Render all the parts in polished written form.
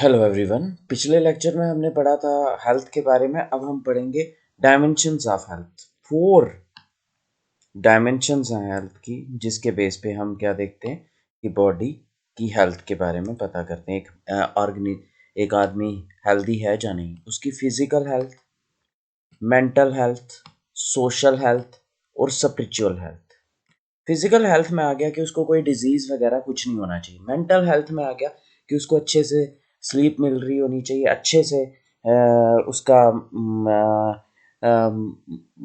Hello everyone. पिछले lecture में हमने पढ़ा था हेल्थ के बारे में। अब हम पढ़ेंगे डायमेंशंस ऑफ हेल्थ। 4 डायमेंशंस हैं हेल्थ की, जिसके बेस पे हम क्या देखते हैं कि बॉडी की हेल्थ के बारे में पता करते हैं। एक आदमी हेल्दी है या नहीं, उसकी physical health, mental health, social health और स्पिरिचुअल हेल्थ। फिजिकल हेल्थ में आ गया कि उसको कोई डिजीज वगैरह कुछ नहीं होना चाहिए। मेंटल हेल्थ में आ गया कि उसको अच्छे से स्लीप मिल रही होनी चाहिए, अच्छे से उसका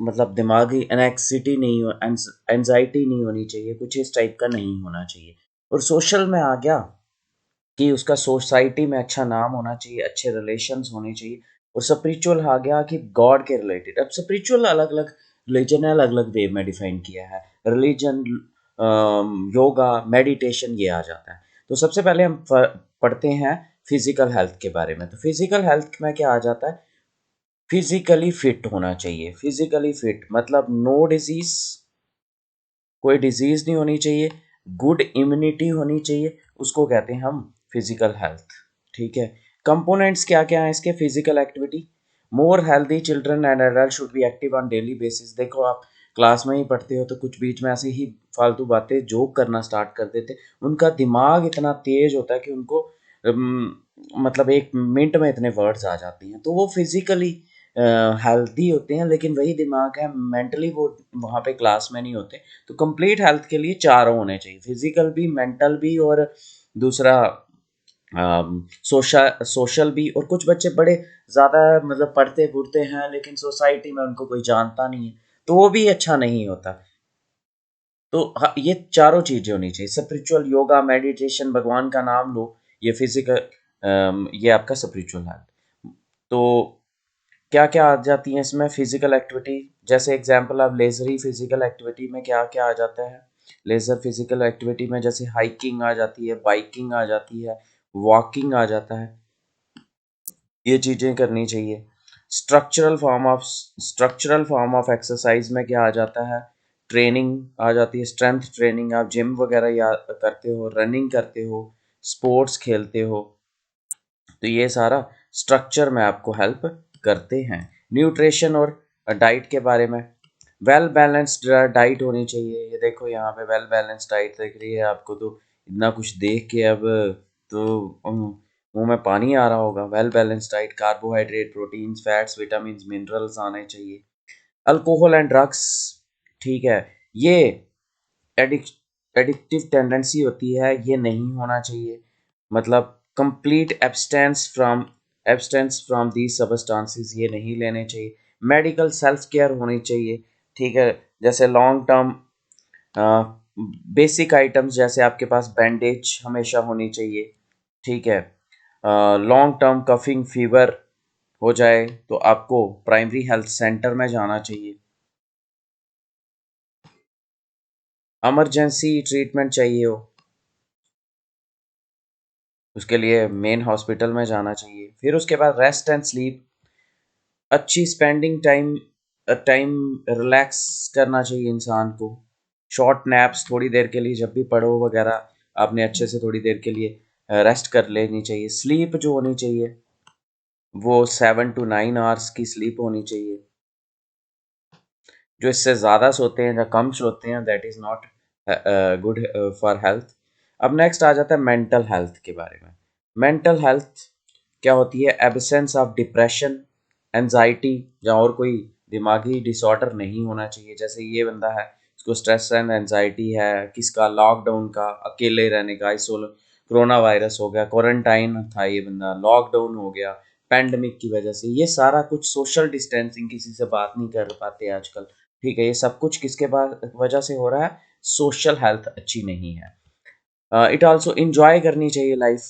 मतलब दिमागी एनेक्सिटी नहीं हो, एंजाइटी नहीं होनी चाहिए, कुछ इस टाइप का नहीं होना चाहिए। और सोशल में आ गया कि उसका सोसाइटी में अच्छा नाम होना चाहिए, अच्छे रिलेशंस होने चाहिए। और स्पिरिचुअल आ गया कि गॉड के रिलेटेड। अब स्पिरिचुअल अलग अलग रिलीजन है, अलग अलग वे में डिफाइन किया है। रिलीजन, योगा, मेडिटेशन, ये आ जाता है। तो सबसे पहले हम पढ़ते हैं फिजिकल हेल्थ के बारे में। तो फिजिकल हेल्थ में क्या आ जाता है? फिजिकली फिट होना चाहिए। फिजिकली फिट मतलब नो डिजीज, कोई डिजीज नहीं होनी चाहिए, गुड इम्यूनिटी होनी चाहिए, उसको कहते हैं हम फिजिकल हेल्थ। ठीक है। कंपोनेंट्स क्या क्या है इसके? Physical activity. More healthy children and adult should be active on daily basis. देखो, आप क्लास में ही पढ़ते हो तो कुछ बीच में ऐसे ही फालतू बातें जोक करना स्टार्ट कर देते। उनका दिमाग इतना तेज होता है कि उनको मतलब एक मिनट में इतने वर्ड्स आ जाती हैं। तो वो फिजिकली हेल्दी होते हैं, लेकिन वही दिमाग है, मेंटली वो वहाँ पे क्लास में नहीं होते। तो कंप्लीट हेल्थ के लिए चारों होने चाहिए, फिजिकल भी, मेंटल भी, और दूसरा सोशल भी। और कुछ बच्चे बड़े ज़्यादा मतलब पढ़ते पुढ़ते हैं, लेकिन सोसाइटी में उनको कोई जानता नहीं है, तो वो भी अच्छा नहीं होता। तो ये चारों चीज़ें होनी चाहिए। स्पिरिचुअल, योगा, मेडिटेशन, भगवान का नाम लो, ये फिजिकल, ये आपका स्पिरिचुअल हेल्थ। तो क्या क्या आ जाती हैं इसमें फिजिकल एक्टिविटी? जैसे एग्जांपल, आप लेजरी फिजिकल एक्टिविटी में क्या क्या आ जाता है? लेजर फिजिकल एक्टिविटी में जैसे हाइकिंग आ जाती है, बाइकिंग आ जाती है, वॉकिंग आ जाता है। ये चीज़ें करनी चाहिए। स्ट्रक्चरल फॉर्म ऑफ एक्सरसाइज में क्या आ जाता है? ट्रेनिंग आ जाती है, स्ट्रेंथ ट्रेनिंग। आप जिम वगैरह या करते हो, रनिंग करते हो, स्पोर्ट्स खेलते हो, तो ये सारा स्ट्रक्चर में आपको हेल्प करते हैं। न्यूट्रिशन और डाइट के बारे में, वेल बैलेंस्ड डाइट होनी चाहिए। ये देखो यहाँ पे वेल बैलेंस्ड डाइट दिख रही है आपको, तो इतना कुछ देख के अब तो मुंह में पानी आ रहा होगा। Well balanced diet, carbohydrate, proteins, fats, vitamin, minerals आने चाहिए। अल्कोहल एंड ड्रग्स, ठीक है, ये एडिक्टिव टेंडेंसी होती है, ये नहीं होना चाहिए। मतलब complete abstains from these substances, ये नहीं लेने चाहिए। मेडिकल सेल्फ केयर होनी चाहिए। ठीक है। जैसे लॉन्ग टर्म बेसिक आइटम्स, जैसे आपके पास बैंडेज हमेशा होनी चाहिए। ठीक है। लॉन्ग टर्म कफिंग फीवर हो जाए तो आपको प्राइमरी हेल्थ सेंटर में जाना चाहिए। इमरजेंसी ट्रीटमेंट चाहिए हो, उसके लिए मेन हॉस्पिटल में जाना चाहिए। फिर उसके बाद रेस्ट एंड स्लीप, अच्छी स्पेंडिंग टाइम रिलैक्स करना चाहिए इंसान को। शॉर्ट नैप्स थोड़ी देर के लिए, जब भी पढ़ो वगैरह, आपने अच्छे से थोड़ी देर के लिए रेस्ट कर लेनी चाहिए। स्लीप जो होनी चाहिए वो 7 to 9 आवर्स की स्लीप होनी चाहिए। जो इससे ज़्यादा सोते हैं या कम सोते हैं, that is not good for health. अब नेक्स्ट आ जाता है मेंटल हेल्थ के बारे में। मेंटल हेल्थ क्या होती है? एब्सेंस ऑफ डिप्रेशन, एंजाइटी, या और कोई दिमागी डिसऑर्डर नहीं होना चाहिए। जैसे ये बंदा है, इसको स्ट्रेस एंड एंजाइटी है, किसका? लॉकडाउन का, अकेले रहने का, आइसोल, कोरोना वायरस हो गया, क्वारंटाइन था ये बंदा, लॉकडाउन हो गया पैंडमिक की वजह से, ये सारा कुछ, सोशल डिस्टेंसिंग, किसी से बात नहीं कर पाते आजकल। ठीक है, ये सब कुछ किसके बाद वजह से हो रहा है? सोशल हेल्थ अच्छी नहीं है। इट आल्सो इंजॉय करनी चाहिए लाइफ।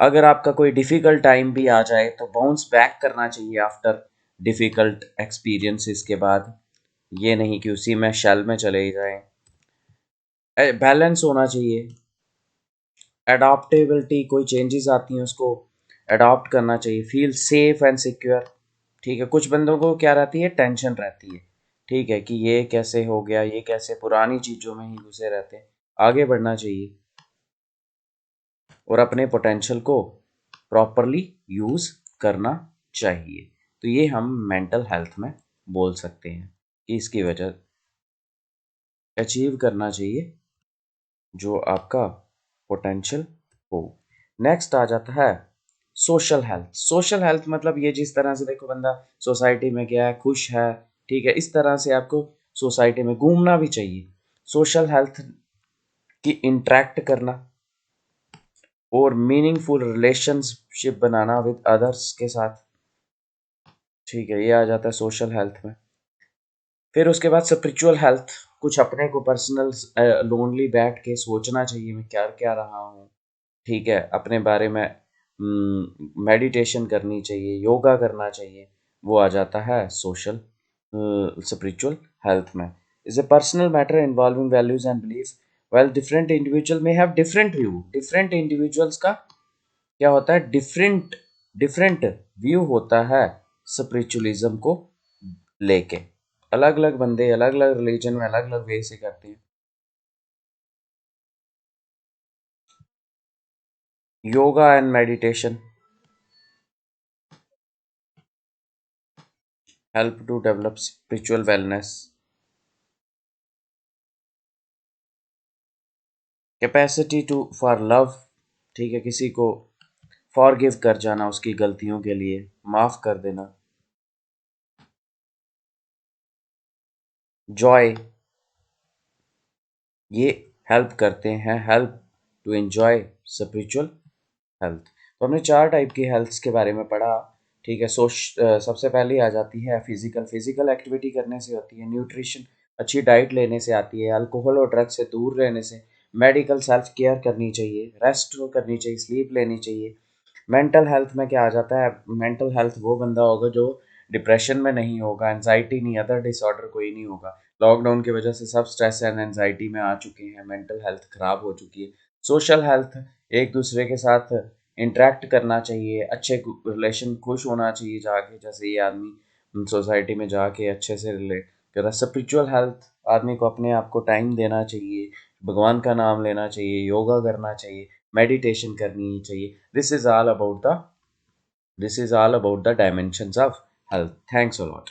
अगर आपका कोई डिफ़िकल्ट टाइम भी आ जाए तो बाउंस बैक करना चाहिए आफ्टर डिफ़िकल्ट एक्सपीरियंसेस के बाद। ये नहीं कि उसी में शेल में चले जाएं। बैलेंस होना चाहिए। अडॉप्टेबिलिटी, कोई चेंजेस आती हैं उसको अडॉप्ट करना चाहिए। Feel safe and secure. ठीक है। कुछ बंदों को क्या रहती है? टेंशन रहती है। ठीक है, कि ये कैसे हो गया, ये कैसे, पुरानी चीज़ों में ही घुसे रहते हैं। आगे बढ़ना चाहिए। और अपने पोटेंशियल को प्रॉपरली यूज़ करना चाहिए। तो ये हम मेंटल हेल्थ में बोल सकते हैं कि इसकी वजह अचीव करना चाहिए जो आपका पोटेंशियल हो। नेक्स्ट आ जाता है सोशल हेल्थ। सोशल हेल्थ मतलब ये जिस तरह से देखो बंदा सोसाइटी में गया है, खुश है, ठीक है, इस तरह से आपको सोसाइटी में घूमना भी चाहिए। सोशल हेल्थ की इंटरेक्ट करना और meaningful relationship banana with others के साथ, ठीक है, ये आ जाता है सोशल हेल्थ में। फिर उसके बाद स्पिरिचुअल हेल्थ, कुछ अपने को पर्सनल लोनली बैठ के सोचना चाहिए मैं क्या क्या रहा हूँ, ठीक है, अपने बारे में मेडिटेशन करनी चाहिए, योगा करना चाहिए, वो आ जाता है सोशल स्पिरिचुअल हेल्थ में। Is a personal matter involving values and belief. Well different individual में have different view. Different individuals का क्या होता है, डिफरेंट डिफरेंट व्यू होता है स्पिरिचुअलिज्म को लेके। अलग अलग बंदे अलग अलग रिलीजन में अलग अलग वे से करते हैं। Yoga and meditation help to develop spiritual wellness, capacity to for love, ठीक है, किसी को फॉरगिव कर जाना उसकी गलतियों के लिए, माफ कर देना। जॉय, ये हेल्प करते हैं, help to enjoy spiritual health. तो हमने चार टाइप की हेल्थ्स के बारे में पढ़ा, ठीक है। सबसे पहले आ जाती है फिजिकल। फिजिकल एक्टिविटी करने से होती है। न्यूट्रिशन, अच्छी डाइट लेने से आती है। अल्कोहल और ड्रग से दूर रहने से। मेडिकल सेल्फ केयर करनी चाहिए, रेस्ट करनी चाहिए, स्लीप लेनी चाहिए। मेंटल हेल्थ में क्या आ जाता है, मेंटल हेल्थ वो बंदा होगा जो डिप्रेशन में नहीं होगा, एनजाइटी नहीं, अदर डिसऑर्डर कोई नहीं होगा। लॉकडाउन की वजह से सब स्ट्रेस एंड एनजाइटी में आ चुके हैं, मेंटल हेल्थ खराब हो चुकी है। सोशल हेल्थ, एक दूसरे के साथ इंटरेक्ट करना चाहिए, अच्छे रिलेशन, खुश होना चाहिए जाके, जैसे ये आदमी सोसाइटी में जाके अच्छे से रिलेट कर रहा। स्पिरिचुअल हेल्थ, आदमी को अपने आप को टाइम देना चाहिए, भगवान का नाम लेना चाहिए, योगा करना चाहिए, मेडिटेशन करनी चाहिए। This is all about the dimensions of health. Thanks a lot.